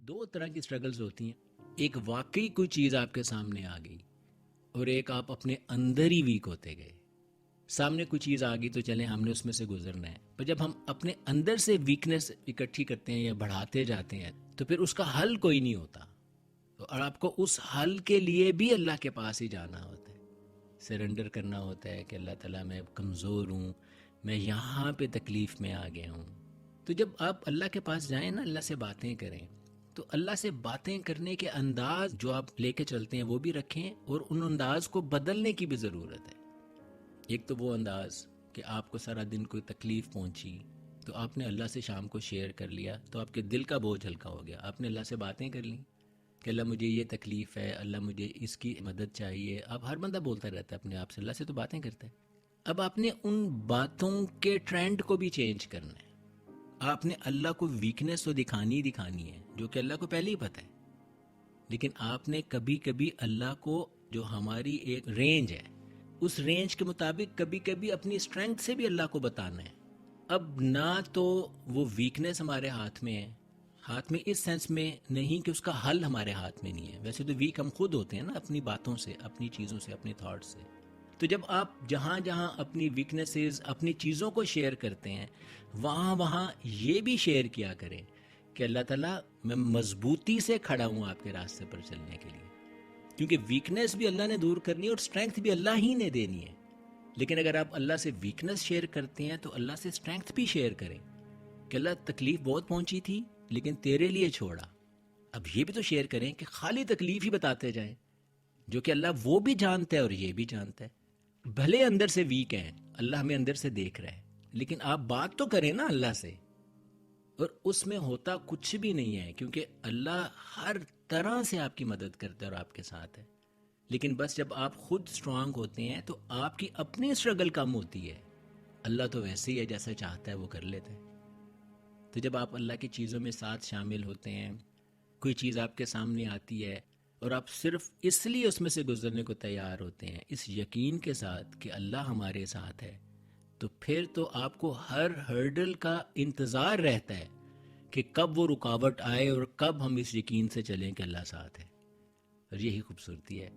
دو طرح کی سٹرگلز ہوتی ہیں، ایک واقعی کوئی چیز آپ کے سامنے آ گئی اور ایک آپ اپنے اندر ہی ویک ہوتے گئے. سامنے کوئی چیز آ گئی تو چلیں ہم نے اس میں سے گزرنا ہے، پر جب ہم اپنے اندر سے ویکنس اکٹھی کرتے ہیں یا بڑھاتے جاتے ہیں تو پھر اس کا حل کوئی نہیں ہوتا، اور آپ کو اس حل کے لیے بھی اللہ کے پاس ہی جانا ہوتا ہے، سرنڈر کرنا ہوتا ہے کہ اللہ تعالیٰ میں کمزور ہوں، میں یہاں پہ تکلیف میں آ گیا ہوں. تو جب آپ اللہ کے پاس جائیں نا، اللہ سے باتیں کریں، تو اللہ سے باتیں کرنے کے انداز جو آپ لے کے چلتے ہیں وہ بھی رکھیں، اور ان انداز کو بدلنے کی بھی ضرورت ہے. ایک تو وہ انداز کہ آپ کو سارا دن کوئی تکلیف پہنچی تو آپ نے اللہ سے شام کو شیئر کر لیا تو آپ کے دل کا بوجھ ہلکا ہو گیا، آپ نے اللہ سے باتیں کر لیں کہ اللہ مجھے یہ تکلیف ہے، اللہ مجھے اس کی مدد چاہیے. اب ہر بندہ بولتا رہتا ہے اپنے آپ سے، اللہ سے تو باتیں کرتا ہے. اب آپ نے ان باتوں کے ٹرینڈ کو بھی چینج کرنا ہے. آپ نے اللہ کو ویکنس تو دکھانی ہے جو کہ اللہ کو پہلے ہی پتہ ہے، لیکن آپ نے کبھی کبھی اللہ کو جو ہماری ایک رینج ہے اس رینج کے مطابق کبھی کبھی اپنی اسٹرینگتھ سے بھی اللہ کو بتانا ہے. اب نہ تو وہ ویکنس ہمارے ہاتھ میں ہے، ہاتھ میں اس سینس میں نہیں کہ اس کا حل ہمارے ہاتھ میں نہیں ہے. ویسے تو ویک ہم خود ہوتے ہیں نا، اپنی باتوں سے، اپنی چیزوں سے، اپنی تھاٹ سے. تو جب آپ جہاں جہاں اپنی ویکنیسز، اپنی چیزوں کو شیئر کرتے ہیں، وہاں وہاں یہ بھی شیئر کیا کریں کہ اللہ تعالیٰ میں مضبوطی سے کھڑا ہوں آپ کے راستے پر چلنے کے لیے، کیونکہ ویکنیس بھی اللہ نے دور کرنی ہے اور اسٹرینگتھ بھی اللہ ہی نے دینی ہے. لیکن اگر آپ اللہ سے ویکنیس شیئر کرتے ہیں تو اللہ سے اسٹرینگتھ بھی شیئر کریں کہ اللہ تکلیف بہت پہنچی تھی لیکن تیرے لیے چھوڑا. اب یہ بھی تو شیئر کریں کہ خالی تکلیف ہی بتاتے جائیں، جو کہ اللہ وہ بھی جانتا ہے اور یہ بھی جانتا ہے. بھلے اندر سے ویک ہیں، اللہ ہمیں اندر سے دیکھ رہا ہے، لیکن آپ بات تو کریں نا اللہ سے. اور اس میں ہوتا کچھ بھی نہیں ہے، کیونکہ اللہ ہر طرح سے آپ کی مدد کرتا ہے اور آپ کے ساتھ ہے. لیکن بس جب آپ خود سٹرانگ ہوتے ہیں تو آپ کی اپنی اسٹرگل کم ہوتی ہے. اللہ تو ویسے ہی ہے، جیسا چاہتا ہے وہ کر لیتا ہے. تو جب آپ اللہ کی چیزوں میں ساتھ شامل ہوتے ہیں، کوئی چیز آپ کے سامنے آتی ہے اور آپ صرف اس لیے اس میں سے گزرنے کو تیار ہوتے ہیں اس یقین کے ساتھ کہ اللہ ہمارے ساتھ ہے، تو پھر تو آپ کو ہر ہرڈل کا انتظار رہتا ہے کہ کب وہ رکاوٹ آئے اور کب ہم اس یقین سے چلیں کہ اللہ ساتھ ہے. اور یہی خوبصورتی ہے.